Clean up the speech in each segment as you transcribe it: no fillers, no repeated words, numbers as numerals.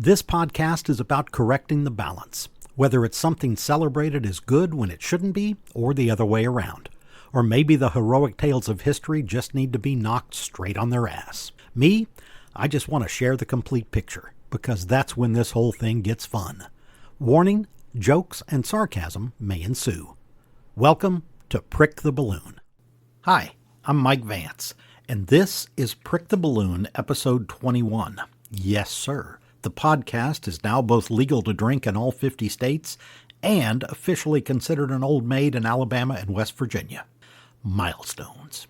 This podcast is about correcting the balance, whether it's something celebrated as good when it shouldn't be, or the other way around. Or maybe the heroic tales of history just need to be knocked straight on their ass. Me, I just want to share the complete picture, because that's when this whole thing gets fun. Warning, jokes and sarcasm may ensue. Welcome to Prick the Balloon. Hi, I'm Mike Vance, and this is Prick the Balloon, episode 21. Yes, sir. The podcast is now both legal to drink in all 50 states and officially considered an old maid in Alabama and West Virginia. Milestones.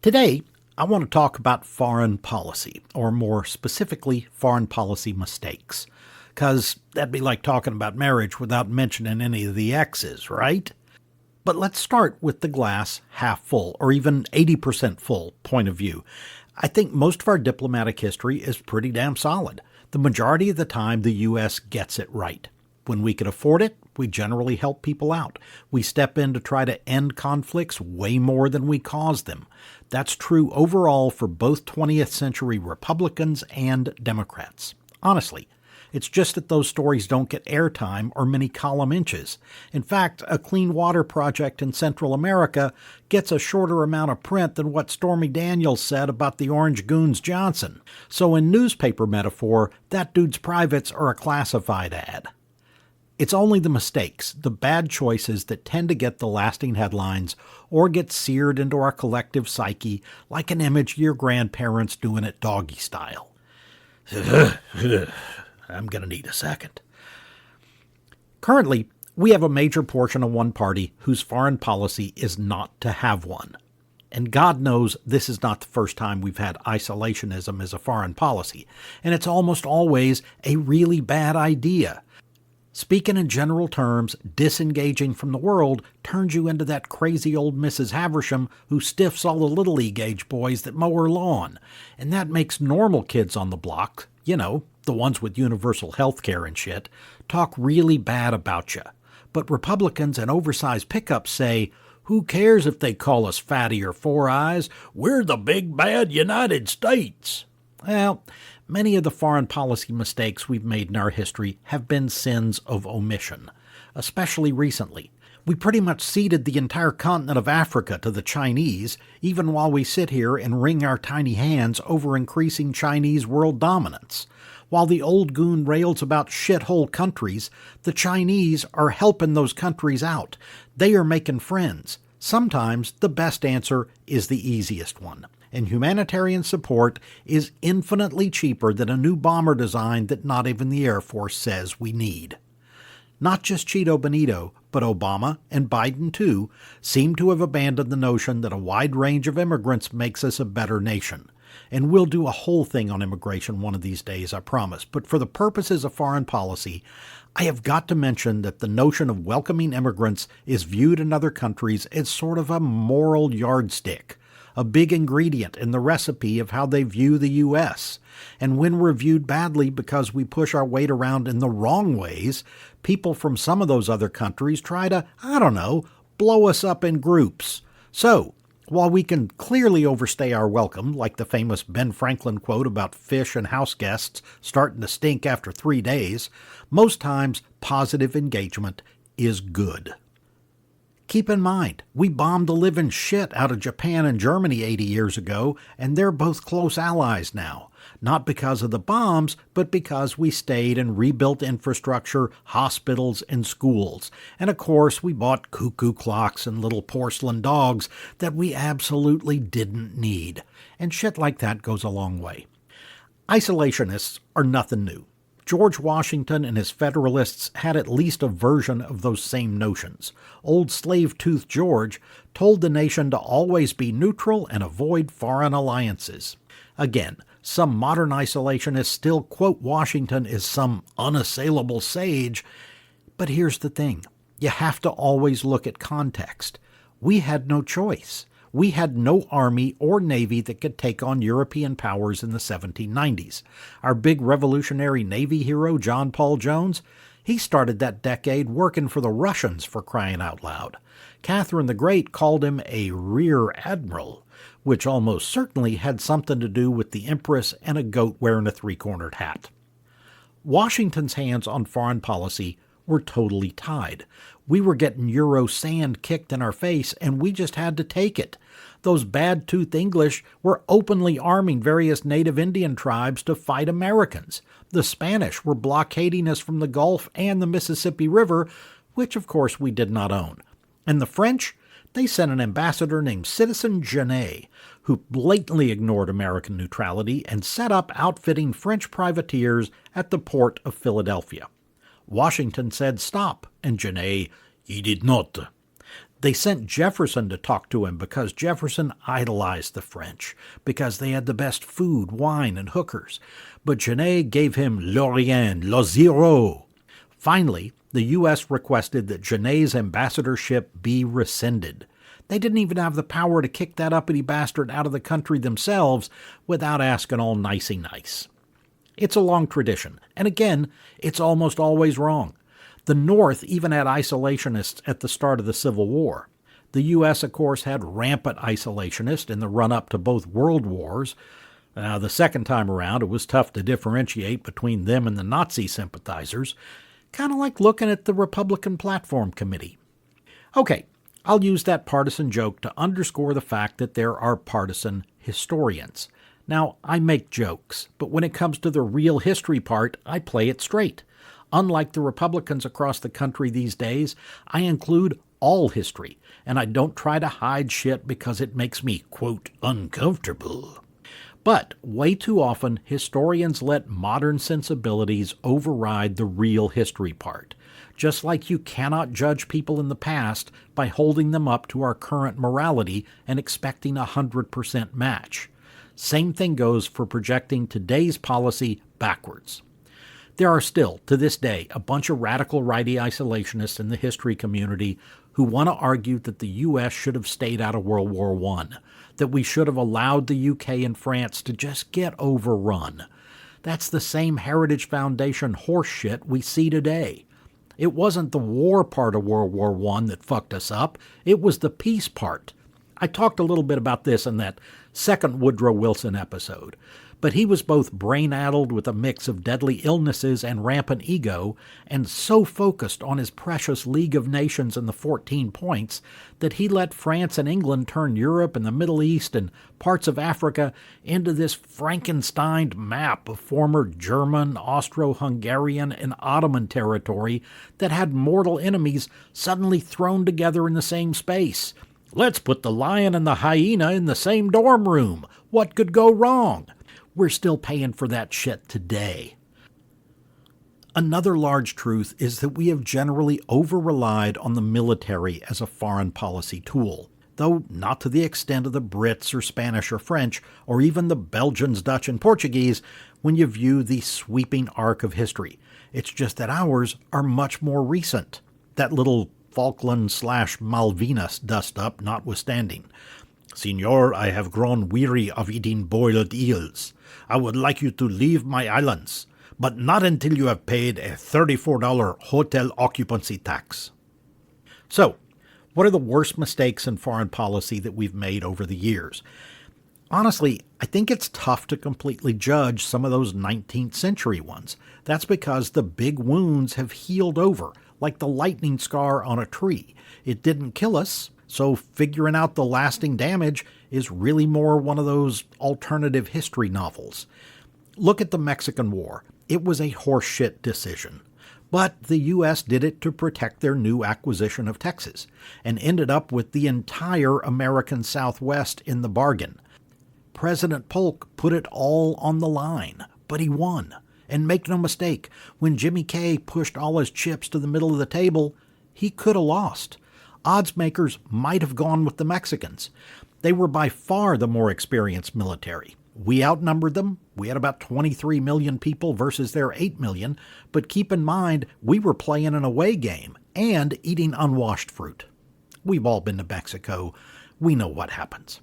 Today, I want to talk about foreign policy, or more specifically, foreign policy mistakes. Because that'd be like talking about marriage without mentioning any of the X's, right? But let's start with the glass half full, or even 80% full point of view. I think most of our diplomatic history is pretty damn solid. The majority of the time, the U.S. gets it right. When we can afford it, we generally help people out. We step in to try to end conflicts way more than we cause them. That's true overall for both 20th century Republicans and Democrats. Honestly, it's just that those stories don't get airtime or many column inches. In fact, a clean water project in Central America gets a shorter amount of print than what Stormy Daniels said about the Orange Goons Johnson. So in newspaper metaphor, that dude's privates are a classified ad. It's only the mistakes, the bad choices that tend to get the lasting headlines or get seared into our collective psyche like an image of your grandparents doing it doggy style. I'm going to need a second. Currently, we have a major portion of one party whose foreign policy is not to have one. And God knows this is not the first time we've had isolationism as a foreign policy, and it's almost always a really bad idea. Speaking in general terms, disengaging from the world turns you into that crazy old Mrs. Havisham who stiffs all the Little League age boys that mow her lawn. And that makes normal kids on the block, the ones with universal health care and shit, talk really bad about you. But Republicans and oversized pickups say, who cares if they call us fatty or four eyes? We're the big bad United States. Well, many of the foreign policy mistakes we've made in our history have been sins of omission, especially recently. We pretty much ceded the entire continent of Africa to the Chinese, even while we sit here and wring our tiny hands over increasing Chinese world dominance. While the old goon rails about shithole countries, the Chinese are helping those countries out. They are making friends. Sometimes the best answer is the easiest one. And humanitarian support is infinitely cheaper than a new bomber design that not even the Air Force says we need. Not just Cheeto Benito, but Obama, and Biden too, seem to have abandoned the notion that a wide range of immigrants makes us a better nation. And we'll do a whole thing on immigration one of these days, I promise. But for the purposes of foreign policy, I have got to mention that the notion of welcoming immigrants is viewed in other countries as sort of a moral yardstick, a big ingredient in the recipe of how they view the U.S. And when we're viewed badly because we push our weight around in the wrong ways, people from some of those other countries try to, blow us up in groups. So, while we can clearly overstay our welcome, like the famous Ben Franklin quote about fish and house guests starting to stink after 3 days, most times positive engagement is good. Keep in mind, we bombed the living shit out of Japan and Germany 80 years ago, and they're both close allies now. Not because of the bombs, but because we stayed and rebuilt infrastructure, hospitals, and schools. And of course, we bought cuckoo clocks and little porcelain dogs that we absolutely didn't need. And shit like that goes a long way. Isolationists are nothing new. George Washington and his Federalists had at least a version of those same notions. Old slave-toothed George told the nation to always be neutral and avoid foreign alliances. Again, some modern isolationists still quote Washington as some unassailable sage, but here's the thing. You have to always look at context. We had no choice. We had no army or navy that could take on European powers in the 1790s. Our big revolutionary Navy hero, John Paul Jones, he started that decade working for the Russians, for crying out loud. Catherine the Great called him a rear admiral, which almost certainly had something to do with the Empress and a goat wearing a three-cornered hat. Washington's hands on foreign policy were totally tied. We were getting Euro sand kicked in our face, and we just had to take it. Those bad-toothed English were openly arming various native Indian tribes to fight Americans. The Spanish were blockading us from the Gulf and the Mississippi River, which of course we did not own. And the French? They sent an ambassador named Citizen Genet, who blatantly ignored American neutrality and set up outfitting French privateers at the port of Philadelphia. Washington said stop, and Genet, he did not. They sent Jefferson to talk to him because Jefferson idolized the French, because they had the best food, wine, and hookers. But Genet gave him le rien, le zero. Finally, the U.S. requested that Genet's ambassadorship be rescinded. They didn't even have the power to kick that uppity bastard out of the country themselves without asking all nicey nice. It's a long tradition, and again, it's almost always wrong. The North even had isolationists at the start of the Civil War. The U.S., of course, had rampant isolationists in the run-up to both world wars. The second time around, it was tough to differentiate between them and the Nazi sympathizers, kind of like looking at the Republican Platform Committee. Okay, I'll use that partisan joke to underscore the fact that there are partisan historians. Now, I make jokes, but when it comes to the real history part, I play it straight. Unlike the Republicans across the country these days, I include all history, and I don't try to hide shit because it makes me, quote, uncomfortable. But way too often, historians let modern sensibilities override the real history part, just like you cannot judge people in the past by holding them up to our current morality and expecting a 100% match. Same thing goes for projecting today's policy backwards. There are still, to this day, a bunch of radical righty isolationists in the history community who want to argue that the U.S. should have stayed out of World War I, that we should have allowed the U.K. and France to just get overrun. That's the same Heritage Foundation horseshit we see today. It wasn't the war part of World War I that fucked us up, it was the peace part. I talked a little bit about this in that second Woodrow Wilson episode. But he was both brain-addled with a mix of deadly illnesses and rampant ego, and so focused on his precious League of Nations and the 14 points that he let France and England turn Europe and the Middle East and parts of Africa into this Frankenstein map of former German, Austro-Hungarian, and Ottoman territory that had mortal enemies suddenly thrown together in the same space. Let's put the lion and the hyena in the same dorm room. What could go wrong? We're still paying for that shit today. Another large truth is that we have generally over-relied on the military as a foreign policy tool, though not to the extent of the Brits or Spanish or French, or even the Belgians, Dutch, and Portuguese when you view the sweeping arc of history. It's just that ours are much more recent, that little Falkland/Malvinas dust-up notwithstanding. Signor, I have grown weary of eating boiled eels. I would like you to leave my islands, but not until you have paid a $34 hotel occupancy tax. So, what are the worst mistakes in foreign policy that we've made over the years? Honestly, I think it's tough to completely judge some of those 19th century ones. That's because the big wounds have healed over, like the lightning scar on a tree. It didn't kill us, so figuring out the lasting damage is really more one of those alternative history novels. Look at the Mexican War. It was a horseshit decision. But the U.S. did it to protect their new acquisition of Texas, and ended up with the entire American Southwest in the bargain. President Polk put it all on the line, but he won. And make no mistake, when Jimmy K pushed all his chips to the middle of the table, he could have lost. Odds makers might have gone with the Mexicans. They were by far the more experienced military. We outnumbered them. We had about 23 million people versus their 8 million, but keep in mind, we were playing an away game and eating unwashed fruit. We've all been to Mexico. We know what happens.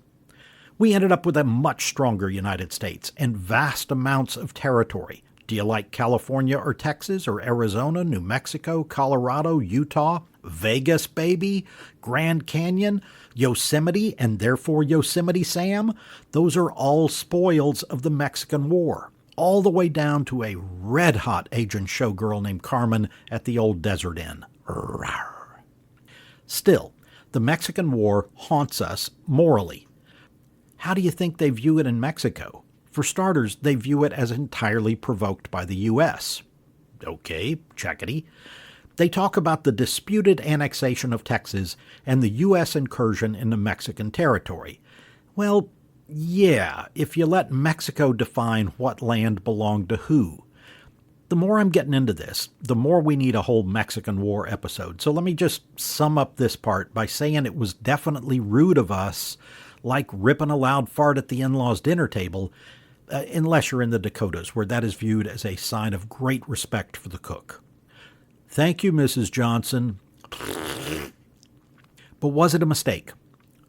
We ended up with a much stronger United States and vast amounts of territory. Do you like California or Texas or Arizona, New Mexico, Colorado, Utah, Vegas, baby, Grand Canyon, Yosemite, and therefore Yosemite Sam? Those are all spoils of the Mexican War. all the way down to a red-hot Asian showgirl named Carmen at the old Desert Inn. Rawr. Still, the Mexican War haunts us morally. How do you think they view it in Mexico? For starters, they view it as entirely provoked by the U.S. Okay, checkity. They talk about the disputed annexation of Texas and the U.S. incursion into Mexican territory. Well, yeah, if you let Mexico define what land belonged to who. The more I'm getting into this, the more we need a whole Mexican War episode. So let me just sum up this part by saying it was definitely rude of us, like ripping a loud fart at the in-laws' dinner table, unless you're in the Dakotas, where that is viewed as a sign of great respect for the cook. Thank you, Mrs. Johnson. But was it a mistake?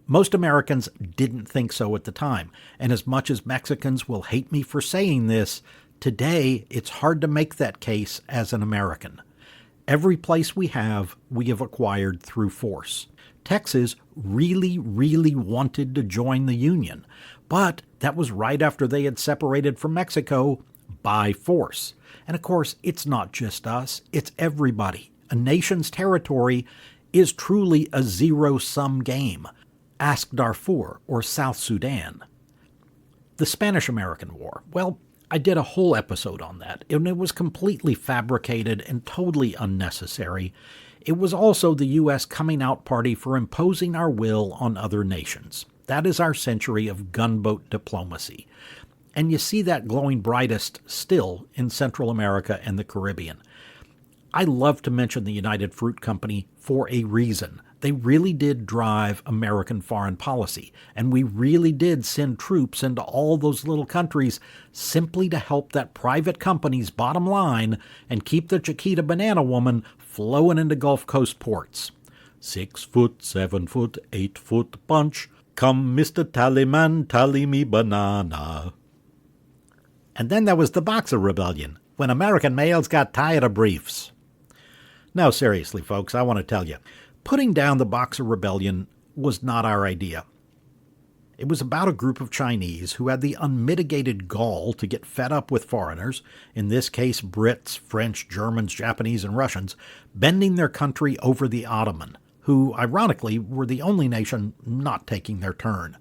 Most Americans didn't think so at the time, and as much as Mexicans will hate me for saying this, today it's hard to make that case as an American. Every place we have acquired through force. Texas really, really wanted to join the Union, but that was right after they had separated from Mexico by force. And of course, it's not just us, it's everybody. A nation's territory is truly a zero-sum game. Ask Darfur or South Sudan. The Spanish-American War. Well, I did a whole episode on that, and it was completely fabricated and totally unnecessary. It was also the U.S. coming out party for imposing our will on other nations. That is our century of gunboat diplomacy. And you see that glowing brightest still in Central America and the Caribbean. I love to mention the United Fruit Company for a reason. They really did drive American foreign policy, and we really did send troops into all those little countries simply to help that private company's bottom line and keep the Chiquita Banana Woman flowing into Gulf Coast ports. 6 foot, 7 foot, 8 foot punch. Come, Mr. Tallyman, tally me banana. And then there was the Boxer Rebellion, when American males got tired of briefs. Now, seriously, folks, I want to tell you, putting down the Boxer Rebellion was not our idea. It was about a group of Chinese who had the unmitigated gall to get fed up with foreigners, in this case Brits, French, Germans, Japanese, and Russians, bending their country over the Ottoman, who, ironically, were the only nation not taking their turn.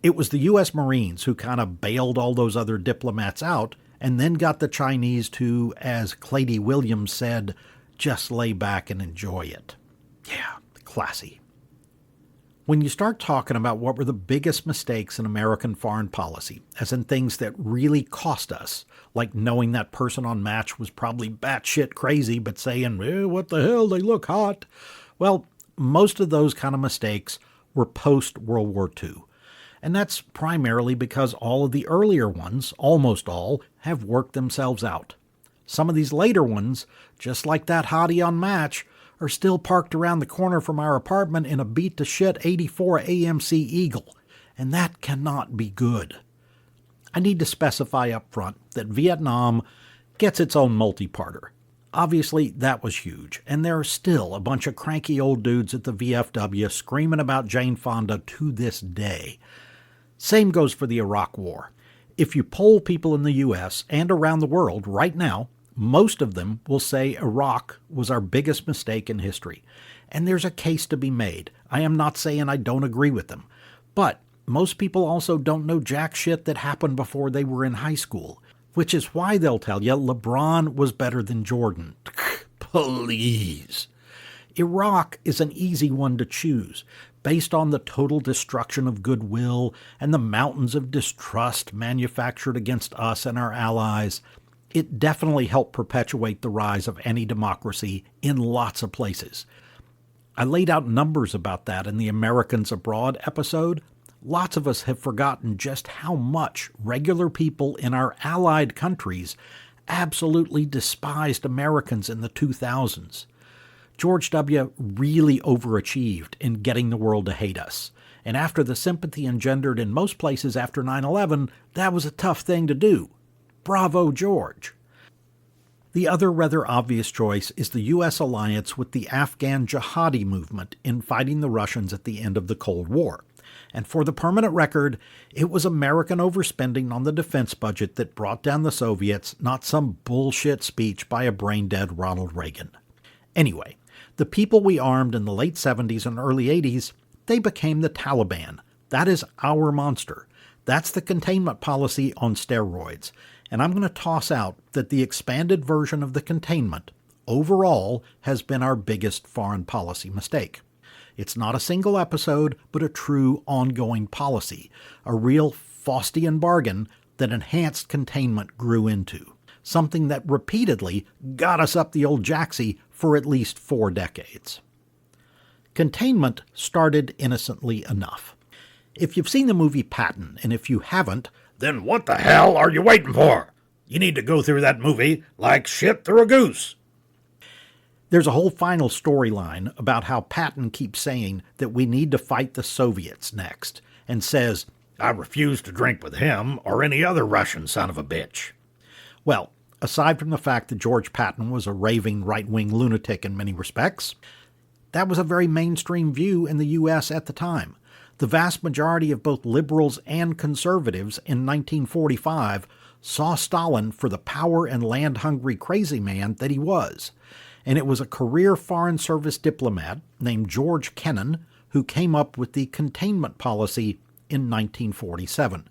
It was the U.S. Marines who kind of bailed all those other diplomats out and then got the Chinese to, as Clady Williams said, just lay back and enjoy it. Yeah, classy. When you start talking about what were the biggest mistakes in American foreign policy, as in things that really cost us, like knowing that person on Match was probably batshit crazy but saying, what the hell, they look hot. Well, most of those kind of mistakes were post-World War II. And that's primarily because all of the earlier ones, almost all, have worked themselves out. Some of these later ones, just like that hottie on Match, are still parked around the corner from our apartment in a beat-to-shit 84 AMC Eagle, and that cannot be good. I need to specify up front that Vietnam gets its own multi-parter. Obviously, that was huge, and there are still a bunch of cranky old dudes at the VFW screaming about Jane Fonda to this day. Same goes for the Iraq War. If you poll people in the U.S. and around the world right now, most of them will say Iraq was our biggest mistake in history. And there's a case to be made. I am not saying I don't agree with them. But most people also don't know jack shit that happened before they were in high school, which is why they'll tell you LeBron was better than Jordan. Please. Iraq is an easy one to choose, based on the total destruction of goodwill and the mountains of distrust manufactured against us and our allies. It definitely helped perpetuate the rise of any democracy in lots of places. I laid out numbers about that in the Americans Abroad episode. Lots of us have forgotten just how much regular people in our allied countries absolutely despised Americans in the 2000s. George W. really overachieved in getting the world to hate us. And after the sympathy engendered in most places after 9/11, that was a tough thing to do. Bravo, George. The other rather obvious choice is the U.S. alliance with the Afghan jihadi movement in fighting the Russians at the end of the Cold War. And for the permanent record, it was American overspending on the defense budget that brought down the Soviets, not some bullshit speech by a brain-dead Ronald Reagan. Anyway, the people we armed in the late 70s and early 80s, they became the Taliban. That is our monster. That's the containment policy on steroids. And I'm going to toss out that the expanded version of the containment, overall, has been our biggest foreign policy mistake. It's not a single episode, but a true ongoing policy, a real Faustian bargain that enhanced containment grew into, something that repeatedly got us up the old jacksie for at least 4 decades. Containment started innocently enough. If you've seen the movie Patton, and if you haven't, then what the hell are you waiting for? You need to go through that movie like shit through a goose. There's a whole final storyline about how Patton keeps saying that we need to fight the Soviets next, and says, I refuse to drink with him or any other Russian son of a bitch. Well, aside from the fact that George Patton was a raving right-wing lunatic in many respects, that was a very mainstream view in the U.S. at the time. The vast majority of both liberals and conservatives in 1945 saw Stalin for the power and land-hungry crazy man that he was. And it was a career Foreign Service diplomat named George Kennan who came up with the Containment Policy in 1947.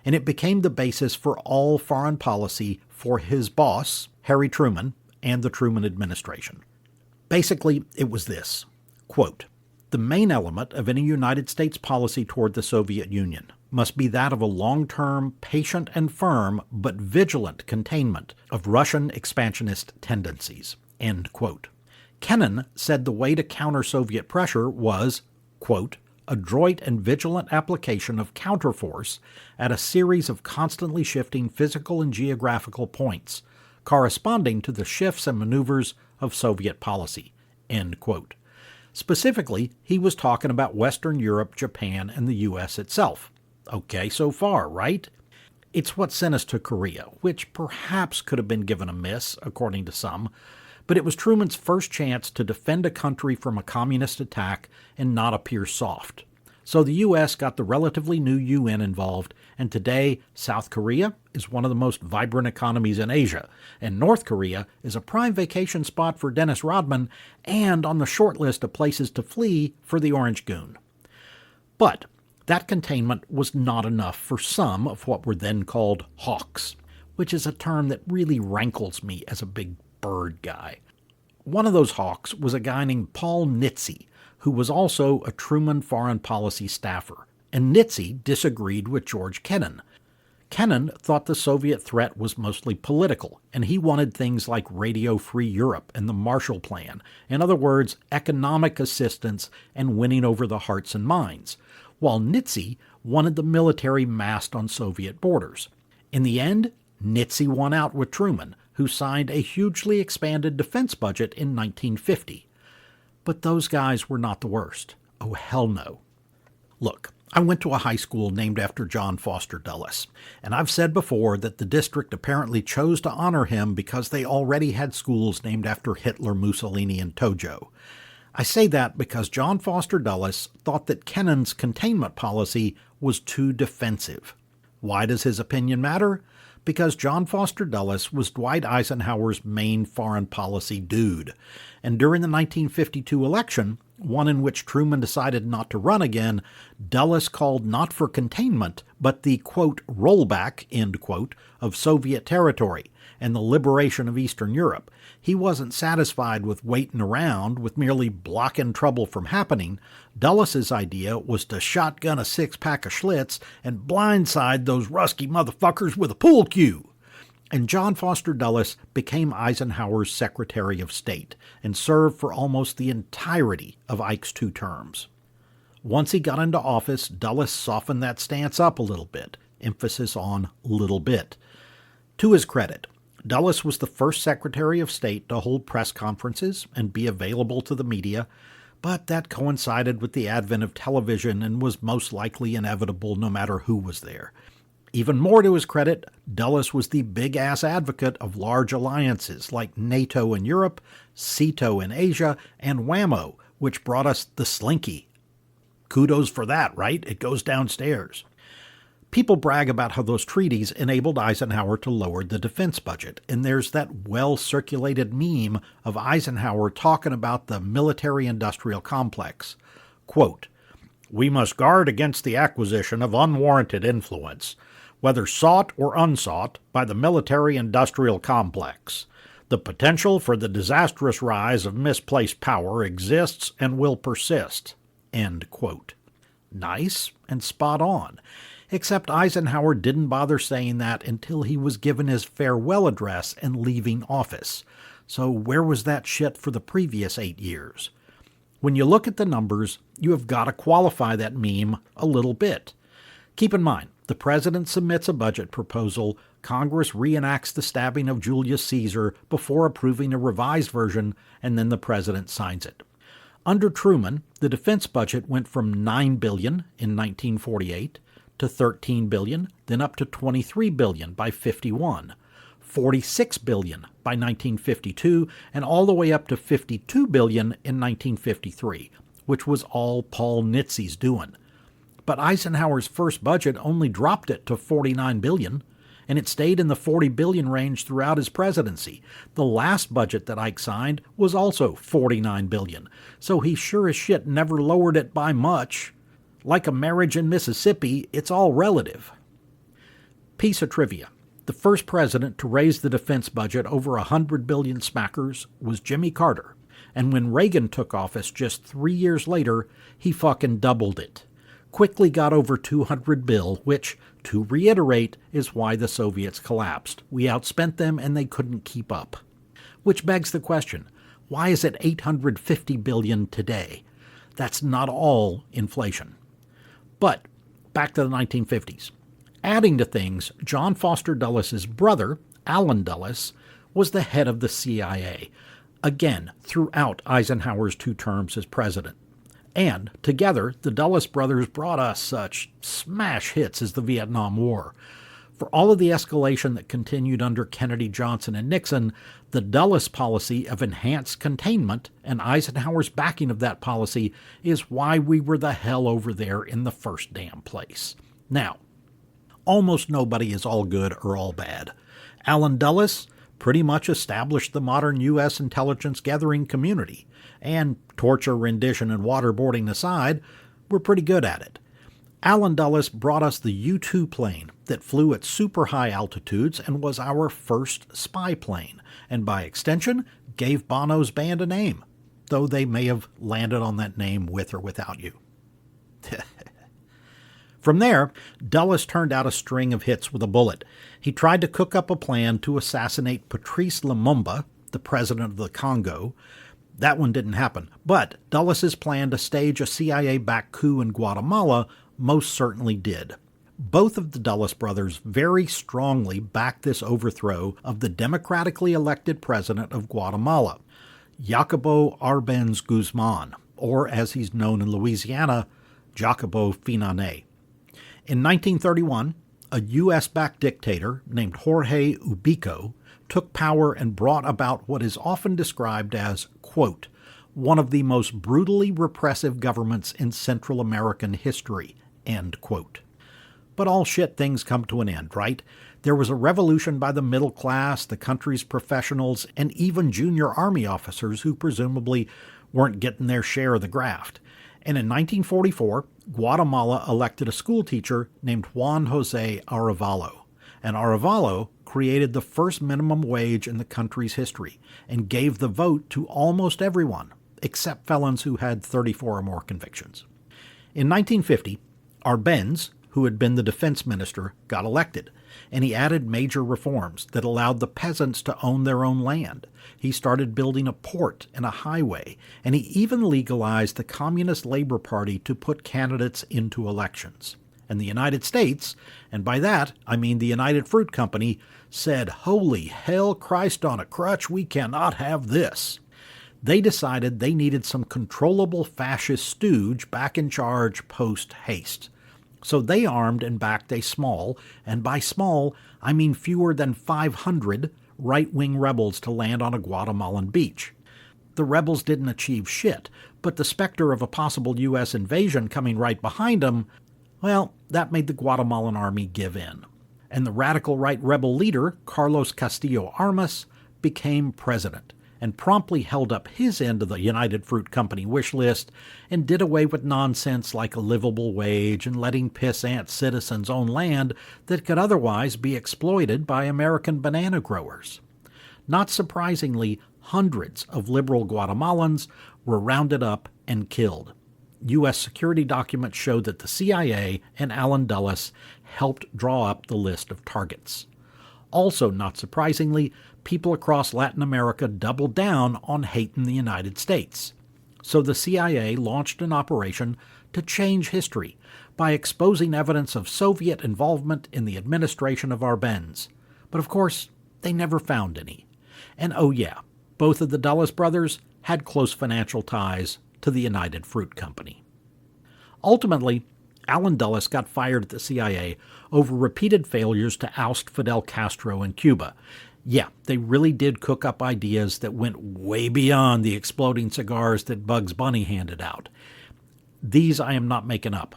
And it became the basis for all foreign policy for his boss, Harry Truman, and the Truman administration. Basically, it was this, quote, the main element of any United States policy toward the Soviet Union must be that of a long-term, patient and firm, but vigilant containment of Russian expansionist tendencies. End quote. Kennan said the way to counter Soviet pressure was, quote, adroit and vigilant application of counterforce at a series of constantly shifting physical and geographical points, corresponding to the shifts and maneuvers of Soviet policy. End quote. Specifically, he was talking about Western Europe, Japan, and the U.S. itself. Okay so far, right? It's what sent us to Korea, which perhaps could have been given a miss, according to some, but it was Truman's first chance to defend a country from a communist attack and not appear soft. So the U.S. got the relatively new UN involved, and today South Korea is one of the most vibrant economies in Asia, and North Korea is a prime vacation spot for Dennis Rodman and on the short list of places to flee for the Orange Goon. But that containment was not enough for some of what were then called hawks, which is a term that really rankles me as a big bird guy. One of those hawks was a guy named Paul Nitze, who was also a Truman foreign policy staffer, and Nitze disagreed with George Kennan. Kennan thought the Soviet threat was mostly political, and he wanted things like Radio-Free Europe and the Marshall Plan, in other words, economic assistance and winning over the hearts and minds, while Nitze wanted the military massed on Soviet borders. In the end, Nitze won out with Truman, who signed a hugely expanded defense budget in 1950. But those guys were not the worst. Oh, hell no. Look, I went to a high school named after John Foster Dulles, and I've said before that the district apparently chose to honor him because they already had schools named after Hitler, Mussolini, and Tojo. I say that because John Foster Dulles thought that Kennan's containment policy was too defensive. Why does his opinion matter? Because John Foster Dulles was Dwight Eisenhower's main foreign policy dude. And during the 1952 election, one in which Truman decided not to run again, Dulles called not for containment, but the, quote, rollback, end quote, of Soviet territory and the liberation of Eastern Europe. He wasn't satisfied with waiting around, with merely blocking trouble from happening. Dulles's idea was to shotgun a 6-pack of Schlitz and blindside those rusky motherfuckers with a pool cue. And John Foster Dulles became Eisenhower's Secretary of State and served for almost the entirety of Ike's 2 terms. Once he got into office, Dulles softened that stance up a little bit, emphasis on little bit. To his credit, Dulles was the first Secretary of State to hold press conferences and be available to the media, but that coincided with the advent of television and was most likely inevitable no matter who was there. Even more to his credit, Dulles was the big-ass advocate of large alliances like NATO in Europe, SEATO in Asia, and WHAMO, which brought us the Slinky. Kudos for that, right? It goes downstairs. People brag about how those treaties enabled Eisenhower to lower the defense budget, and there's that well-circulated meme of Eisenhower talking about the military-industrial complex. Quote, "We must guard against the acquisition of unwarranted influence, whether sought or unsought, by the military-industrial complex. The potential for the disastrous rise of misplaced power exists and will persist." End quote. Nice and spot on. Except Eisenhower didn't bother saying that until he was given his farewell address and leaving office. So where was that shit for the previous 8 years? When you look at the numbers, you have got to qualify that meme a little bit. Keep in mind, the president submits a budget proposal, Congress reenacts the stabbing of Julius Caesar before approving a revised version, and then the president signs it. Under Truman, the defense budget went from $9 billion in 1948 to $13 billion, then up to $23 billion by 51, $46 billion by 1952, and all the way up to $52 billion in 1953, which was all Paul Nitze's doing. But Eisenhower's first budget only dropped it to $49 billion, and it stayed in the $40 billion range throughout his presidency. The last budget that Ike signed was also $49 billion, so he sure as shit never lowered it by much. Like a marriage in Mississippi, it's all relative. Piece of trivia. The first president to raise the defense budget over $100 billion smackers was Jimmy Carter, and when Reagan took office just 3 years later, he fucking doubled it. Quickly got over $200 billion, which, to reiterate, is why the Soviets collapsed. We outspent them and they couldn't keep up. Which begs the question, why is it $850 billion today? That's not all inflation. But back to the 1950s. Adding to things, John Foster Dulles' brother, Allen Dulles, was the head of the CIA, again throughout Eisenhower's 2 terms as president. And together, the Dulles brothers brought us such smash hits as the Vietnam War. For all of the escalation that continued under Kennedy, Johnson, and Nixon, the Dulles policy of enhanced containment and Eisenhower's backing of that policy is why we were the hell over there in the first damn place. Now, almost nobody is all good or all bad. Allen Dulles pretty much established the modern U.S. intelligence gathering community, and torture, rendition, and waterboarding aside, we're pretty good at it. Allen Dulles brought us the U-2 plane that flew at super high altitudes and was our first spy plane, and by extension, gave Bono's band a name, though they may have landed on that name with or without you. From there, Dulles turned out a string of hits with a bullet. He tried to cook up a plan to assassinate Patrice Lumumba, the president of the Congo. That one didn't happen, but Dulles' plan to stage a CIA-backed coup in Guatemala most certainly did. Both of the Dulles brothers very strongly backed this overthrow of the democratically elected president of Guatemala, Jacobo Arbenz Guzman, or as he's known in Louisiana, Jacobo Finane. In 1931, a U.S.-backed dictator named Jorge Ubico took power and brought about what is often described as, quote, one of the most brutally repressive governments in Central American history, end quote. But all shit things come to an end, right? There was a revolution by the middle class, the country's professionals, and even junior army officers who presumably weren't getting their share of the graft. And in 1944, Guatemala elected a schoolteacher named Juan José Arevalo. And Arevalo created the first minimum wage in the country's history and gave the vote to almost everyone, except felons who had 34 or more convictions. In 1950, Arbenz, who had been the defense minister, got elected, and he added major reforms that allowed the peasants to own their own land. He started building a port and a highway, and he even legalized the Communist Labor Party to put candidates into elections. And the United States, and by that I mean the United Fruit Company, said, "Holy hell, Christ on a crutch, we cannot have this." They decided they needed some controllable fascist stooge back in charge post-haste. So they armed and backed a small, and by small, I mean fewer than 500, right-wing rebels to land on a Guatemalan beach. The rebels didn't achieve shit, but the specter of a possible U.S. invasion coming right behind them, well, that made the Guatemalan army give in. And the radical right rebel leader, Carlos Castillo Armas, became president and promptly held up his end of the United Fruit Company wish list and did away with nonsense like a livable wage and letting pissant citizens own land that could otherwise be exploited by American banana growers. Not surprisingly, hundreds of liberal Guatemalans were rounded up and killed. U.S. security documents showed that the CIA and Allen Dulles helped draw up the list of targets. Also, not surprisingly, people across Latin America doubled down on hating the United States. So the CIA launched an operation to change history by exposing evidence of Soviet involvement in the administration of Arbenz. But of course, they never found any. And oh yeah, both of the Dulles brothers had close financial ties to the United Fruit Company. Ultimately, Allen Dulles got fired at the CIA over repeated failures to oust Fidel Castro in Cuba. Yeah, they really did cook up ideas that went way beyond the exploding cigars that Bugs Bunny handed out. These I am not making up.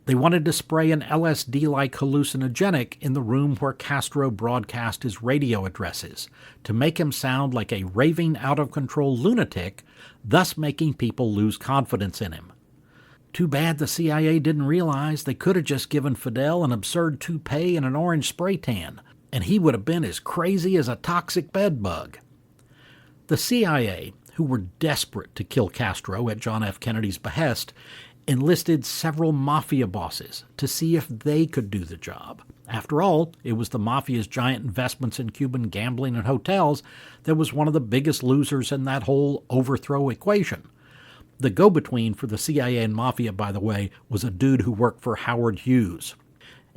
They wanted to spray an LSD-like hallucinogenic in the room where Castro broadcast his radio addresses to make him sound like a raving, out-of-control lunatic, thus making people lose confidence in him. Too bad the CIA didn't realize they could have just given Fidel an absurd toupee and an orange spray tan, and he would have been as crazy as a toxic bedbug. The CIA, who were desperate to kill Castro at John F. Kennedy's behest, enlisted several mafia bosses to see if they could do the job. After all, it was the mafia's giant investments in Cuban gambling and hotels that was one of the biggest losers in that whole overthrow equation. The go-between for the CIA and Mafia, by the way, was a dude who worked for Howard Hughes.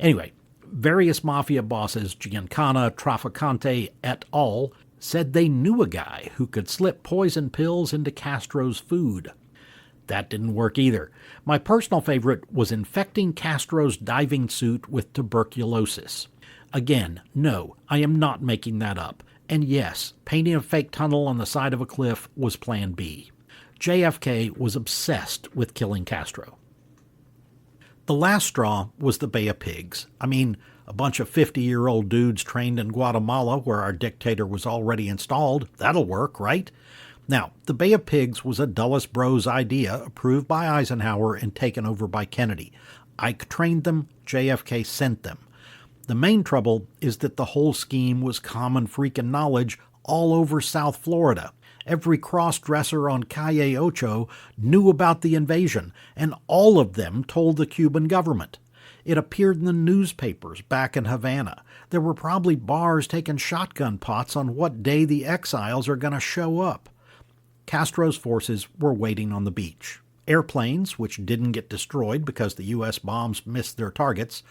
Anyway, various Mafia bosses, Giancana, Trafficante, et al., said they knew a guy who could slip poison pills into Castro's food. That didn't work either. My personal favorite was infecting Castro's diving suit with tuberculosis. Again, no, I am not making that up. And yes, painting a fake tunnel on the side of a cliff was Plan B. JFK was obsessed with killing Castro. The last straw was the Bay of Pigs. I mean, a bunch of 50-year-old dudes trained in Guatemala where our dictator was already installed. That'll work, right? Now, the Bay of Pigs was a Dulles Bros idea approved by Eisenhower and taken over by Kennedy. Ike trained them, JFK sent them. The main trouble is that the whole scheme was common freaking knowledge all over South Florida. Every cross-dresser on Calle Ocho knew about the invasion, and all of them told the Cuban government. It appeared in the newspapers back in Havana. There were probably bars taking shotgun pots on what day the exiles are going to show up. Castro's forces were waiting on the beach. Airplanes, which didn't get destroyed because the U.S. bombs missed their targets,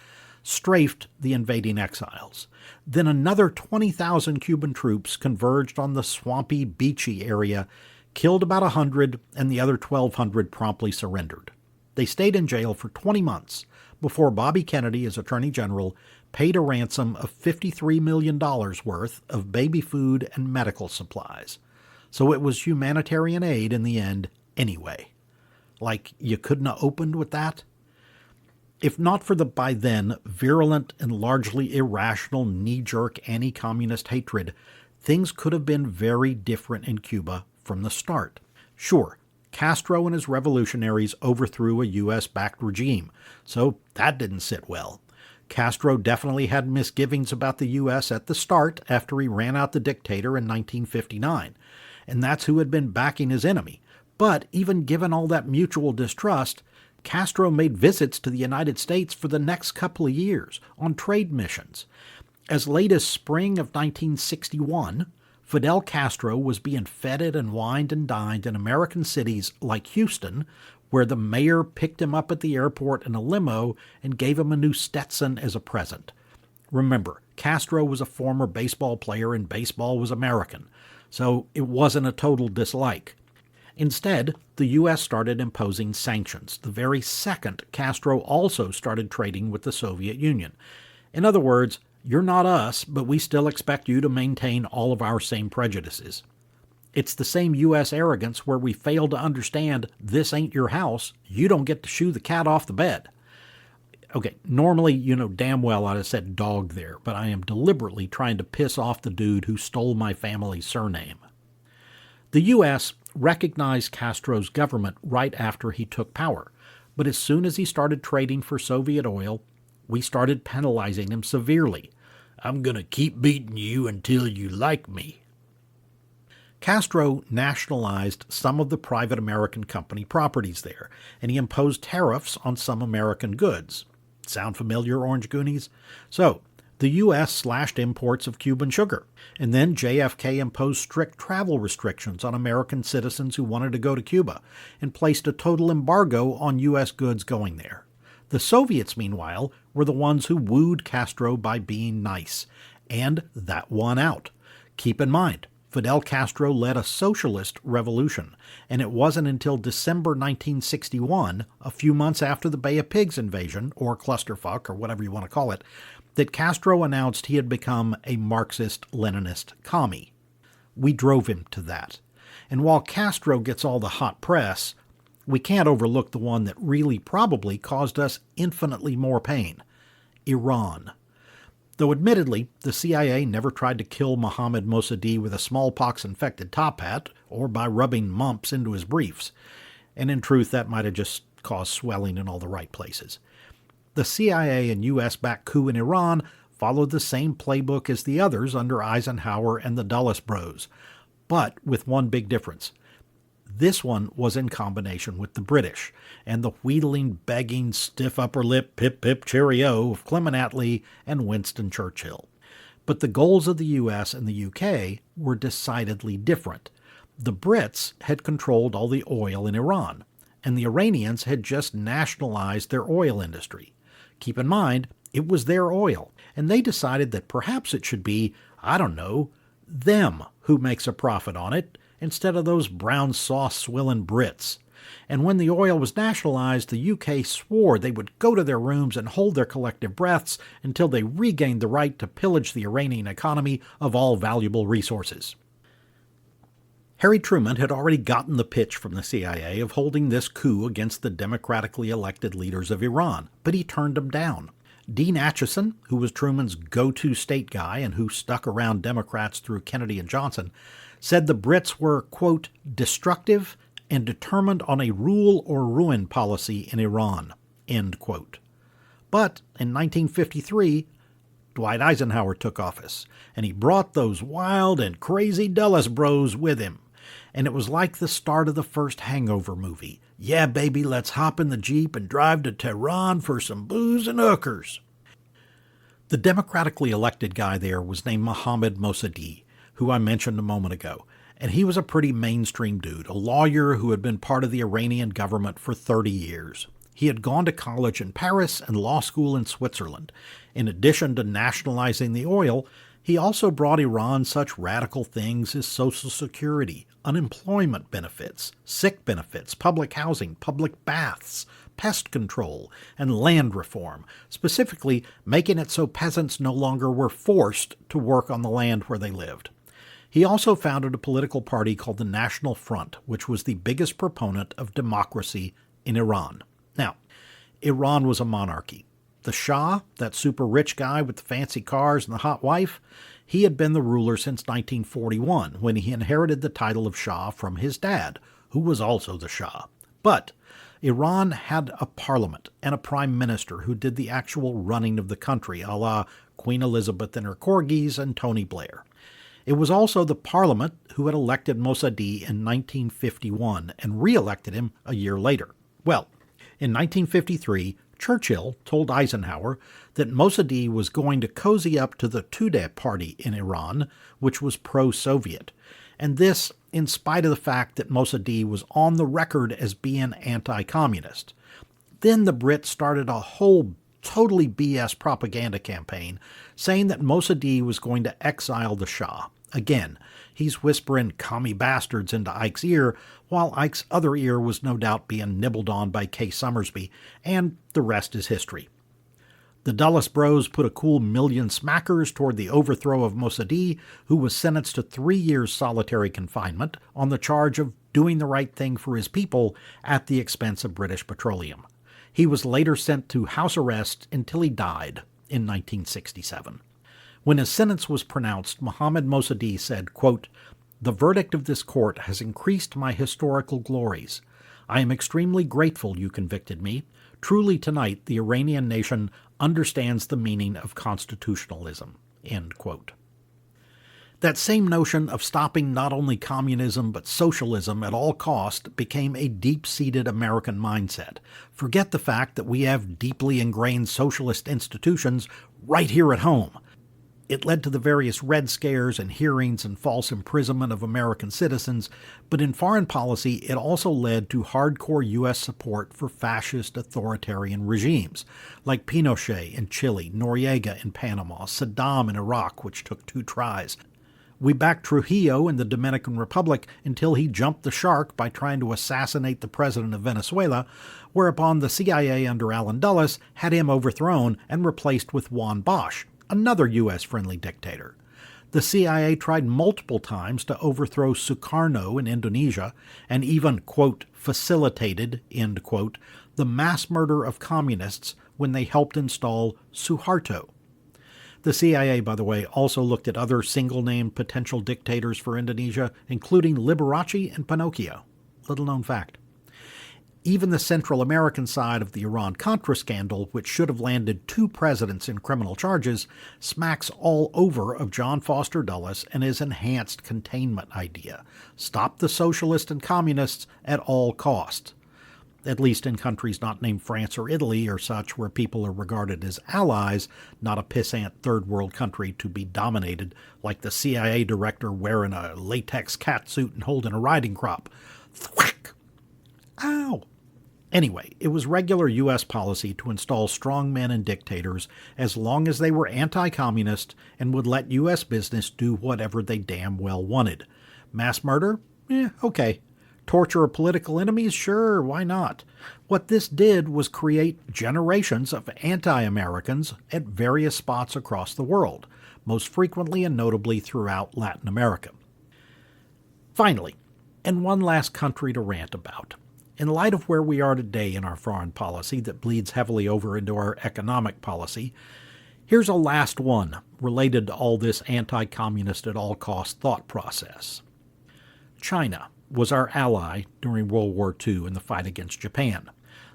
strafed the invading exiles. Then another 20,000 Cuban troops converged on the swampy, beachy area, killed about 100, and the other 1,200 promptly surrendered. They stayed in jail for 20 months before Bobby Kennedy, as Attorney General, paid a ransom of $53 million worth of baby food and medical supplies. So it was humanitarian aid in the end anyway. Like, you couldn't have opened with that? If not for the by then virulent and largely irrational knee-jerk anti-communist hatred, things could have been very different in Cuba from the start. Sure, Castro and his revolutionaries overthrew a U.S.-backed regime, so that didn't sit well. Castro definitely had misgivings about the U.S. at the start after he ran out the dictator in 1959, and that's who had been backing his enemy. But even given all that mutual distrust, Castro made visits to the United States for the next couple of years on trade missions. As late as spring of 1961, Fidel Castro was being feted and wined and dined in American cities like Houston, where the mayor picked him up at the airport in a limo and gave him a new Stetson as a present. Remember, Castro was a former baseball player and baseball was American, so it wasn't a total dislike. Instead, the U.S. started imposing sanctions the very second Castro also started trading with the Soviet Union. In other words, you're not us, but we still expect you to maintain all of our same prejudices. It's the same U.S. arrogance where we fail to understand this ain't your house. You don't get to shoo the cat off the bed. Okay, normally you know damn well I'd have said dog there, but I am deliberately trying to piss off the dude who stole my family's surname. The U.S. recognized Castro's government right after he took power, but as soon as he started trading for Soviet oil, we started penalizing him severely. I'm going to keep beating you until you like me. Castro nationalized some of the private American company properties there, and he imposed tariffs on some American goods. Sound familiar, Orange Goonies? So, the U.S. slashed imports of Cuban sugar, and then JFK imposed strict travel restrictions on American citizens who wanted to go to Cuba, and placed a total embargo on U.S. goods going there. The Soviets, meanwhile, were the ones who wooed Castro by being nice, and that won out. Keep in mind, Fidel Castro led a socialist revolution, and it wasn't until December 1961, a few months after the Bay of Pigs invasion, or clusterfuck, or whatever you want to call it, that Castro announced he had become a Marxist-Leninist commie. We drove him to that. And while Castro gets all the hot press, we can't overlook the one that really probably caused us infinitely more pain: Iran. Though admittedly, the CIA never tried to kill Mohammad Mossadegh with a smallpox-infected top hat or by rubbing mumps into his briefs. And in truth, that might have just caused swelling in all the right places. The CIA and U.S.-backed coup in Iran followed the same playbook as the others under Eisenhower and the Dulles Bros, but with one big difference. This one was in combination with the British, and the wheedling, begging, stiff upper lip, pip-pip cheerio of Clement Attlee and Winston Churchill. But the goals of the U.S. and the U.K. were decidedly different. The Brits had controlled all the oil in Iran, and the Iranians had just nationalized their oil industry. Keep in mind, it was their oil, and they decided that perhaps it should be, I don't know, them who makes a profit on it, instead of those brown sauce-swilling Brits. And when the oil was nationalized, the UK swore they would go to their rooms and hold their collective breaths until they regained the right to pillage the Iranian economy of all valuable resources. Harry Truman had already gotten the pitch from the CIA of holding this coup against the democratically elected leaders of Iran, but he turned them down. Dean Acheson, who was Truman's go-to state guy and who stuck around Democrats through Kennedy and Johnson, said the Brits were, quote, destructive and determined on a rule or ruin policy in Iran, end quote. But in 1953, Dwight Eisenhower took office, and he brought those wild and crazy Dulles Bros with him. And it was like the start of the first Hangover movie. Yeah, baby, let's hop in the Jeep and drive to Tehran for some booze and hookers. The democratically elected guy there was named Mohammad Mossadegh, who I mentioned a moment ago, and he was a pretty mainstream dude, a lawyer who had been part of the Iranian government for 30 years. He had gone to college in Paris and law school in Switzerland. In addition to nationalizing the oil, he also brought Iran such radical things as Social Security, unemployment benefits, sick benefits, public housing, public baths, pest control, and land reform, specifically making it so peasants no longer were forced to work on the land where they lived. He also founded a political party called the National Front, which was the biggest proponent of democracy in Iran. Now, Iran was a monarchy. The Shah, that super rich guy with the fancy cars and the hot wife, he had been the ruler since 1941, when he inherited the title of Shah from his dad, who was also the Shah. But Iran had a parliament and a prime minister who did the actual running of the country, a la Queen Elizabeth and her corgis and Tony Blair. It was also the parliament who had elected Mossadegh in 1951 and re-elected him a year later. Well, in 1953, Churchill told Eisenhower that Mossadegh was going to cozy up to the Tudeh party in Iran, which was pro-Soviet, and this in spite of the fact that Mossadegh was on the record as being anti-communist. Then the Brits started a whole totally BS propaganda campaign saying that Mossadegh was going to exile the Shah. Again, he's whispering commie bastards into Ike's ear, while Ike's other ear was no doubt being nibbled on by Kay Summersby, and the rest is history. The Dulles Bros put a cool million smackers toward the overthrow of Mossadegh, who was sentenced to 3 years solitary confinement on the charge of doing the right thing for his people at the expense of British petroleum. He was later sent to house arrest until he died in 1967. When his sentence was pronounced, Mohammad Mossadegh said, quote, "The verdict of this court has increased my historical glories. I am extremely grateful you convicted me. Truly tonight the Iranian nation understands the meaning of constitutionalism." End quote. That same notion of stopping not only communism but socialism at all cost became a deep-seated American mindset. Forget the fact that we have deeply ingrained socialist institutions right here at home. It led to the various Red Scares and hearings and false imprisonment of American citizens, but in foreign policy it also led to hardcore U.S. support for fascist authoritarian regimes, like Pinochet in Chile, Noriega in Panama, Saddam in Iraq, which took 2 tries. We backed Trujillo in the Dominican Republic until he jumped the shark by trying to assassinate the president of Venezuela, whereupon the CIA under Allen Dulles had him overthrown and replaced with Juan Bosch, another U.S.-friendly dictator. The CIA tried multiple times to overthrow Sukarno in Indonesia and even, quote, facilitated, end quote, the mass murder of communists when they helped install Suharto. The CIA, by the way, also looked at other single-name potential dictators for Indonesia, including Liberace and Pinocchio. Little-known fact. Even the Central American side of the Iran-Contra scandal, which should have landed 2 presidents in criminal charges, smacks all over of John Foster Dulles and his enhanced containment idea. Stop the socialists and communists at all costs. At least in countries not named France or Italy or such, where people are regarded as allies, not a pissant third-world country to be dominated, like the CIA director wearing a latex catsuit and holding a riding crop. Thwack! Ow! Anyway, it was regular U.S. policy to install strongmen and dictators as long as they were anti-communist and would let U.S. business do whatever they damn well wanted. Mass murder? Okay. Torture of political enemies? Sure, why not? What this did was create generations of anti-Americans at various spots across the world, most frequently and notably throughout Latin America. Finally, and one last country to rant about. In light of where we are today in our foreign policy that bleeds heavily over into our economic policy, here's a last one related to all this anti-communist at all cost thought process. China was our ally during World War II in the fight against Japan,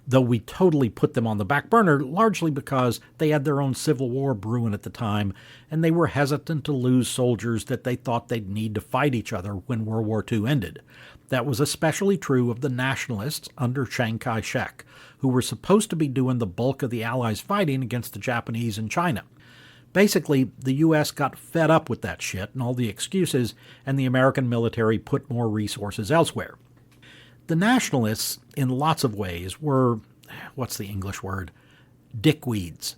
though we totally put them on the back burner largely because they had their own civil war brewing at the time, and they were hesitant to lose soldiers that they thought they'd need to fight each other when World War II ended. That was especially true of the nationalists under Chiang Kai-shek, who were supposed to be doing the bulk of the Allies' fighting against the Japanese in China. Basically, the U.S. got fed up with that shit and all the excuses, and the American military put more resources elsewhere. The nationalists, in lots of ways, were, what's the English word? Dickweeds.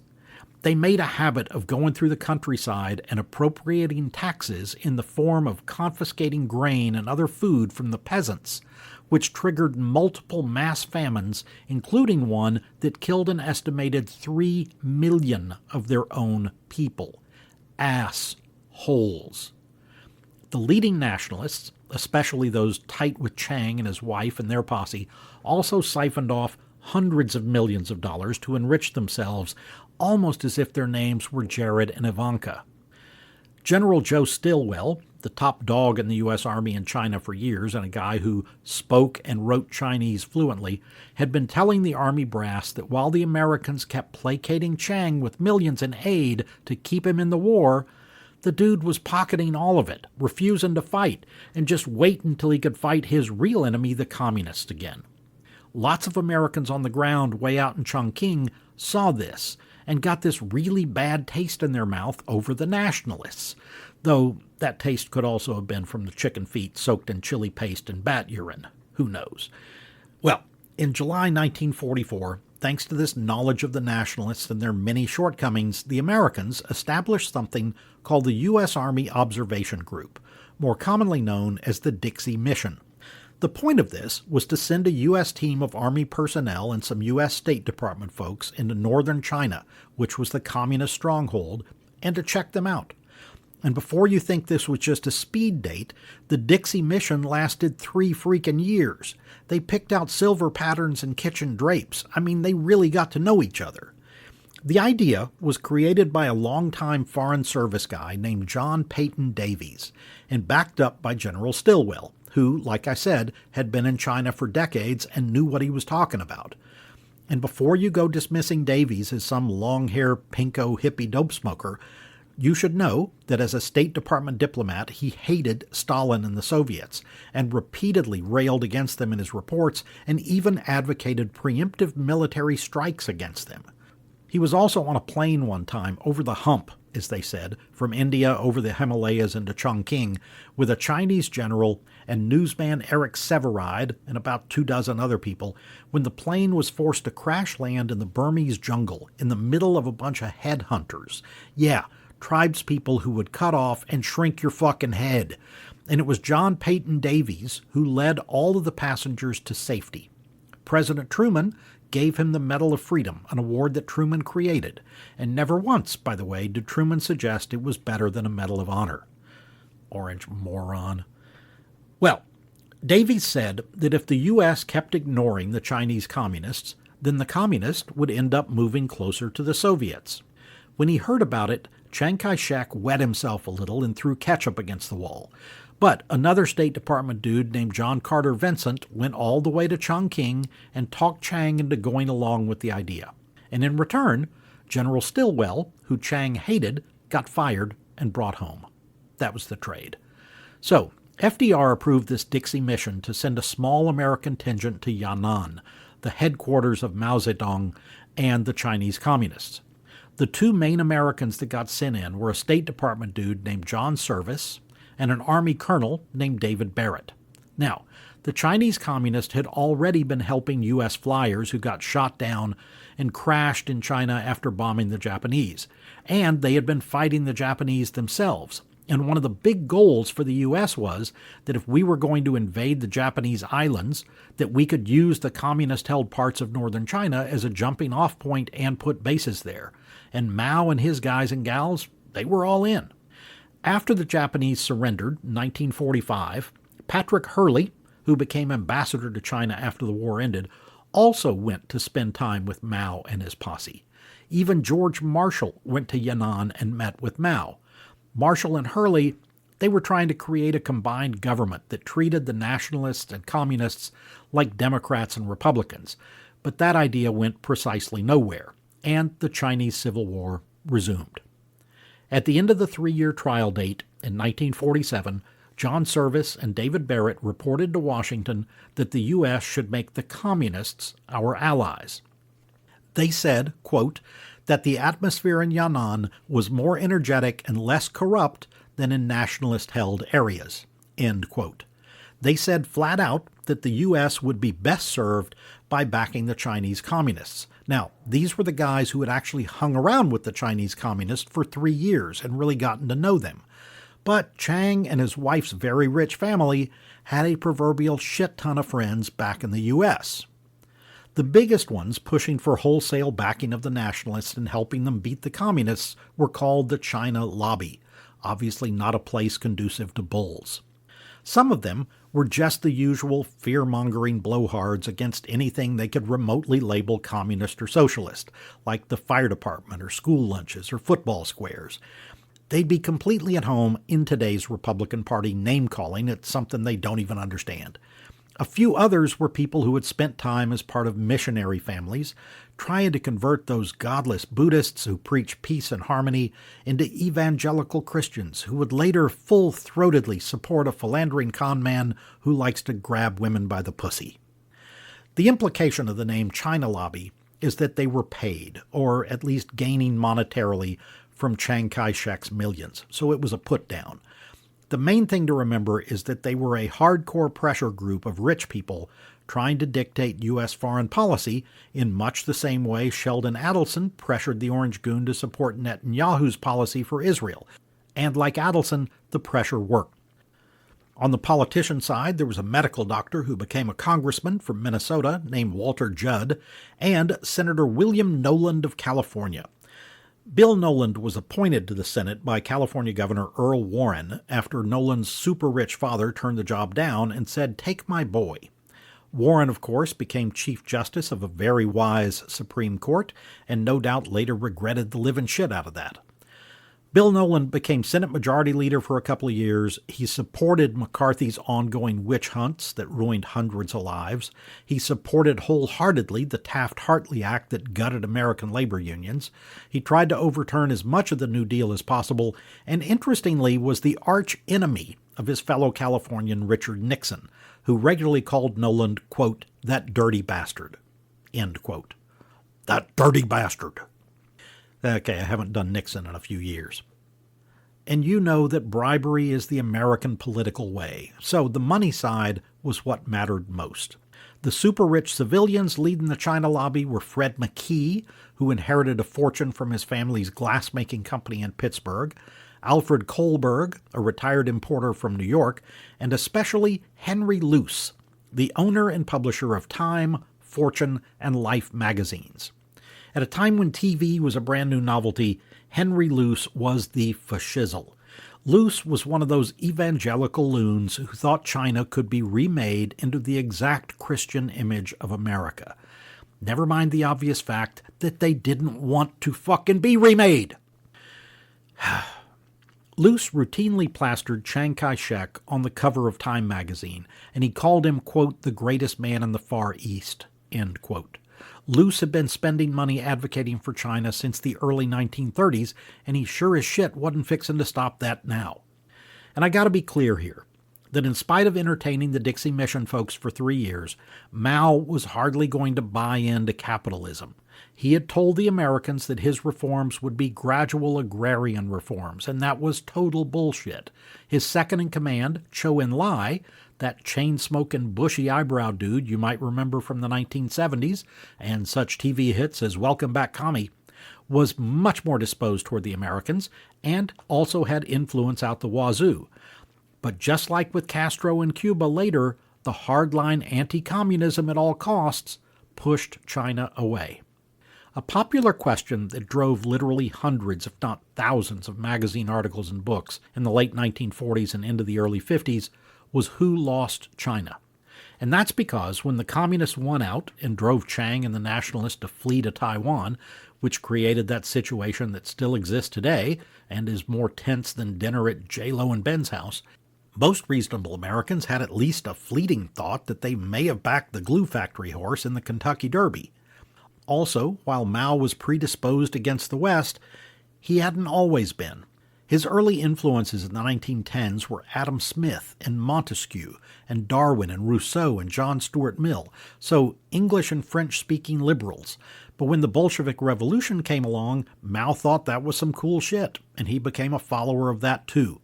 They made a habit of going through the countryside and appropriating taxes in the form of confiscating grain and other food from the peasants, which triggered multiple mass famines, including one that killed an estimated 3 million of their own people. Assholes. The leading nationalists, especially those tight with Chiang and his wife and their posse, also siphoned off hundreds of millions of dollars to enrich themselves, almost as if their names were Jared and Ivanka. General Joe Stilwell, the top dog in the U.S. Army in China for years and a guy who spoke and wrote Chinese fluently, had been telling the Army brass that while the Americans kept placating Chiang with millions in aid to keep him in the war, the dude was pocketing all of it, refusing to fight, and just wait until he could fight his real enemy, the communists, again. Lots of Americans on the ground way out in Chongqing saw this and got this really bad taste in their mouth over the nationalists, though that taste could also have been from the chicken feet soaked in chili paste and bat urine. Who knows? Well, in July 1944, thanks to this knowledge of the nationalists and their many shortcomings, the Americans established something called the U.S. Army Observation Group, more commonly known as the Dixie Mission. The point of this was to send a U.S. team of Army personnel and some U.S. State Department folks into northern China, which was the communist stronghold, and to check them out. And before you think this was just a speed date, the Dixie mission lasted 3 freaking years. They picked out silver patterns and kitchen drapes. I mean, they really got to know each other. The idea was created by a longtime Foreign Service guy named John Peyton Davies and backed up by General Stilwell, who, like I said, had been in China for decades and knew what he was talking about. And before you go dismissing Davies as some long-hair pinko hippie dope smoker, you should know that as a State Department diplomat, he hated Stalin and the Soviets and repeatedly railed against them in his reports and even advocated preemptive military strikes against them. He was also on a plane one time over the hump, as they said, from India over the Himalayas into Chongqing with a Chinese general and newsman Eric Severide and about 24 other people when the plane was forced to crash land in the Burmese jungle in the middle of a bunch of headhunters. Yeah, tribespeople who would cut off and shrink your fucking head. And it was John Peyton Davies who led all of the passengers to safety. President Truman gave him the Medal of Freedom, an award that Truman created, and never once, by the way, did Truman suggest it was better than a Medal of Honor. Orange moron. Well, Davies said that if the U.S. kept ignoring the Chinese communists, then the communists would end up moving closer to the Soviets. When he heard about it, Chiang Kai-shek wet himself a little and threw ketchup against the wall. But another State Department dude named John Carter Vincent went all the way to Chongqing and talked Chiang into going along with the idea. And in return, General Stilwell, who Chiang hated, got fired and brought home. That was the trade. So, FDR approved this Dixie mission to send a small American contingent to Yan'an, the headquarters of Mao Zedong and the Chinese communists. The 2 main Americans that got sent in were a State Department dude named John Service and an Army colonel named David Barrett. Now, the Chinese communists had already been helping U.S. flyers who got shot down and crashed in China after bombing the Japanese, and they had been fighting the Japanese themselves. And one of the big goals for the U.S. was that if we were going to invade the Japanese islands, that we could use the communist-held parts of northern China as a jumping-off point and put bases there. And Mao and his guys and gals, they were all in. After the Japanese surrendered in 1945, Patrick Hurley, who became ambassador to China after the war ended, also went to spend time with Mao and his posse. Even George Marshall went to Yan'an and met with Mao. Marshall and Hurley, they were trying to create a combined government that treated the nationalists and communists like Democrats and Republicans, but that idea went precisely nowhere, and the Chinese Civil War resumed. At the end of the 3-year trial date in 1947, John Service and David Barrett reported to Washington that the U.S. should make the communists our allies. They said, quote, that the atmosphere in Yan'an was more energetic and less corrupt than in nationalist-held areas, end quote. They said flat out that the U.S. would be best served by backing the Chinese communists. Now, these were the guys who had actually hung around with the Chinese communists for 3 years and really gotten to know them. But Chiang and his wife's very rich family had a proverbial shit ton of friends back in the U.S. The biggest ones pushing for wholesale backing of the nationalists and helping them beat the communists were called the China Lobby, obviously not a place conducive to bulls. Some of them were just the usual fear-mongering blowhards against anything they could remotely label communist or socialist, like the fire department or school lunches or football squares. They'd be completely at home in today's Republican Party name-calling at something they don't even understand. A few others were people who had spent time as part of missionary families, trying to convert those godless Buddhists who preach peace and harmony into evangelical Christians who would later full-throatedly support a philandering con man who likes to grab women by the pussy. The implication of the name China Lobby is that they were paid, or at least gaining monetarily, from Chiang Kai-shek's millions, so it was a put-down. The main thing to remember is that they were a hardcore pressure group of rich people trying to dictate U.S. foreign policy in much the same way Sheldon Adelson pressured the Orange Goon to support Netanyahu's policy for Israel. And like Adelson, the pressure worked. On the politician side, there was a medical doctor who became a congressman from Minnesota named Walter Judd, and Senator William Noland of California. Bill Noland was appointed to the Senate by California Governor Earl Warren after Noland's super-rich father turned the job down and said, "Take my boy." Warren, of course, became Chief Justice of a very wise Supreme Court, and no doubt later regretted the living shit out of that. Bill Noland became Senate Majority Leader for a couple of years. He supported McCarthy's ongoing witch hunts that ruined hundreds of lives. He supported wholeheartedly the Taft-Hartley Act that gutted American labor unions. He tried to overturn as much of the New Deal as possible, and interestingly was the arch enemy of his fellow Californian Richard Nixon, who regularly called Noland, quote, "that dirty bastard," end quote. That dirty bastard. Okay, I haven't done Nixon in a few years. And you know that bribery is the American political way, so the money side was what mattered most. The super-rich civilians leading the China lobby were Fred McKee, who inherited a fortune from his family's glass-making company in Pittsburgh, Alfred Kohlberg, a retired importer from New York, and especially Henry Luce, the owner and publisher of Time, Fortune, and Life magazines. At a time when TV was a brand new novelty, Henry Luce was the fashizzle. Luce was one of those evangelical loons who thought China could be remade into the exact Christian image of America. Never mind the obvious fact that they didn't want to fucking be remade. Luce routinely plastered Chiang Kai-shek on the cover of Time magazine, and he called him, quote, "the greatest man in the Far East," end quote. Luce had been spending money advocating for China since the early 1930s, and he sure as shit wasn't fixing to stop that now. And I gotta be clear here, that in spite of entertaining the Dixie Mission folks for 3 years, Mao was hardly going to buy into capitalism. He had told the Americans that his reforms would be gradual agrarian reforms, and that was total bullshit. His second-in-command, Zhou Enlai, that chain-smoking, bushy-eyebrow dude you might remember from the 1970s, and such TV hits as Welcome Back, Commie, was much more disposed toward the Americans, and also had influence out the wazoo. But just like with Castro in Cuba later, the hardline anti-communism at all costs pushed China away. A popular question that drove literally hundreds, if not thousands, of magazine articles and books in the late 1940s and into the early 50s was who lost China. And that's because when the communists won out and drove Chiang and the nationalists to flee to Taiwan, which created that situation that still exists today and is more tense than dinner at J-Lo and Ben's house, most reasonable Americans had at least a fleeting thought that they may have backed the glue factory horse in the Kentucky Derby. Also, while Mao was predisposed against the West, he hadn't always been. His early influences in the 1910s were Adam Smith and Montesquieu and Darwin and Rousseau and John Stuart Mill, so English and French-speaking liberals. But when the Bolshevik Revolution came along, Mao thought that was some cool shit, and he became a follower of that too.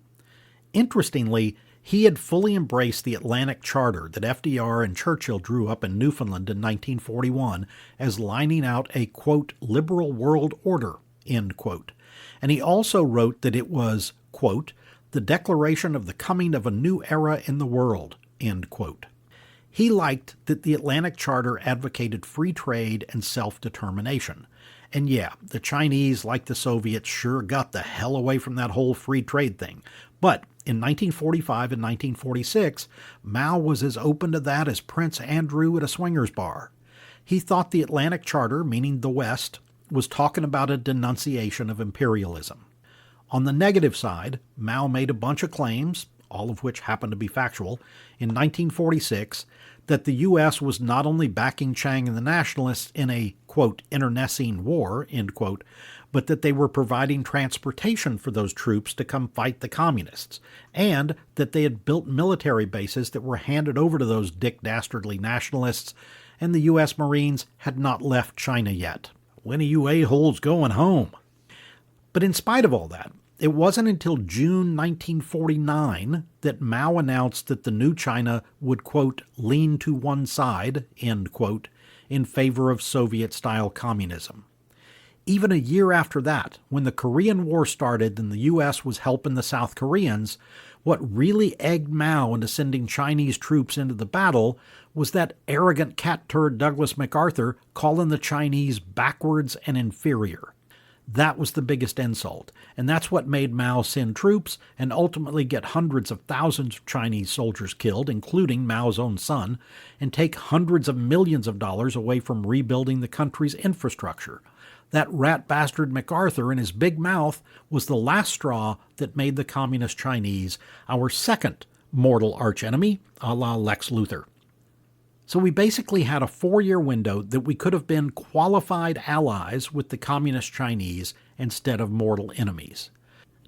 Interestingly, he had fully embraced the Atlantic Charter that FDR and Churchill drew up in Newfoundland in 1941 as lining out a, quote, liberal world order, end quote. And he also wrote that it was, quote, the declaration of the coming of a new era in the world, end quote. He liked that the Atlantic Charter advocated free trade and self-determination. And yeah, the Chinese, like the Soviets, sure got the hell away from that whole free trade thing. But in 1945 and 1946, Mao was as open to that as Prince Andrew at a swingers bar. He thought the Atlantic Charter, meaning the West, was talking about a denunciation of imperialism. On the negative side, Mao made a bunch of claims, all of which happened to be factual, in 1946 that the U.S. was not only backing Chiang and the nationalists in a, quote, internecine war, end quote, but that they were providing transportation for those troops to come fight the communists, and that they had built military bases that were handed over to those dick-dastardly nationalists, and the U.S. Marines had not left China yet. When are you a-holes going home? But in spite of all that, it wasn't until June 1949 that Mao announced that the new China would, quote, lean to one side, end quote, in favor of Soviet-style communism. Even a year after that, when the Korean War started and the U.S. was helping the South Koreans, What really egged Mao into sending Chinese troops into the battle was that arrogant cat-turd Douglas MacArthur calling the Chinese backwards and inferior. That was the biggest insult, and that's what made Mao send troops and ultimately get hundreds of thousands of Chinese soldiers killed, including Mao's own son, and take hundreds of millions of dollars away from rebuilding the country's infrastructure. That rat bastard MacArthur and his big mouth was the last straw that made the Communist Chinese our second mortal archenemy, a la Lex Luthor. So we basically had a 4-year window that we could have been qualified allies with the Communist Chinese instead of mortal enemies.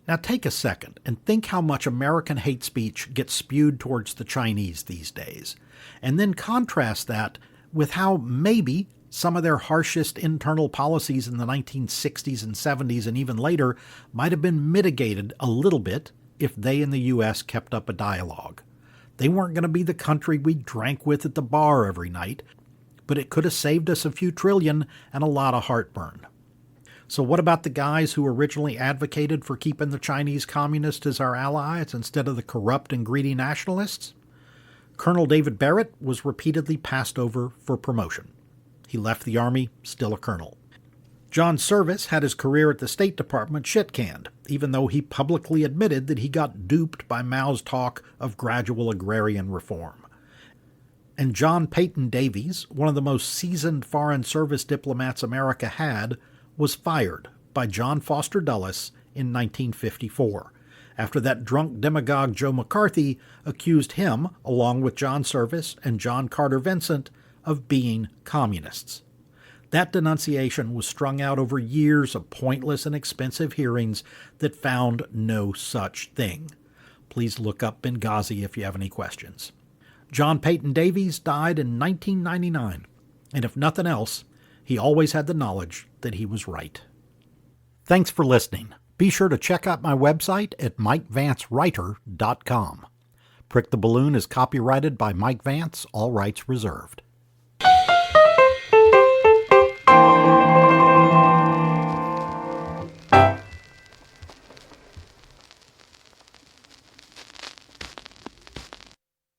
Now take a second and think how much American hate speech gets spewed towards the Chinese these days, and then contrast that with how maybe some of their harshest internal policies in the 1960s and 70s and even later might have been mitigated a little bit if they and the U.S. kept up a dialogue. They weren't going to be the country we drank with at the bar every night, but it could have saved us a few trillion and a lot of heartburn. So what about the guys who originally advocated for keeping the Chinese communists as our allies instead of the corrupt and greedy nationalists? Colonel David Barrett was repeatedly passed over for promotion. He left the Army still a colonel. John Service had his career at the State Department shit-canned, even though he publicly admitted that he got duped by Mao's talk of gradual agrarian reform. And John Peyton Davies, one of the most seasoned Foreign Service diplomats America had, was fired by John Foster Dulles in 1954, after that drunk demagogue Joe McCarthy accused him, along with John Service and John Carter Vincent, of being communists. That denunciation was strung out over years of pointless and expensive hearings that found no such thing. Please look up Benghazi if you have any questions. John Peyton Davies died in 1999, and if nothing else, he always had the knowledge that he was right. Thanks for listening. Be sure to check out my website at MikeVanceWriter.com. Prick the Balloon is copyrighted by Mike Vance, all rights reserved.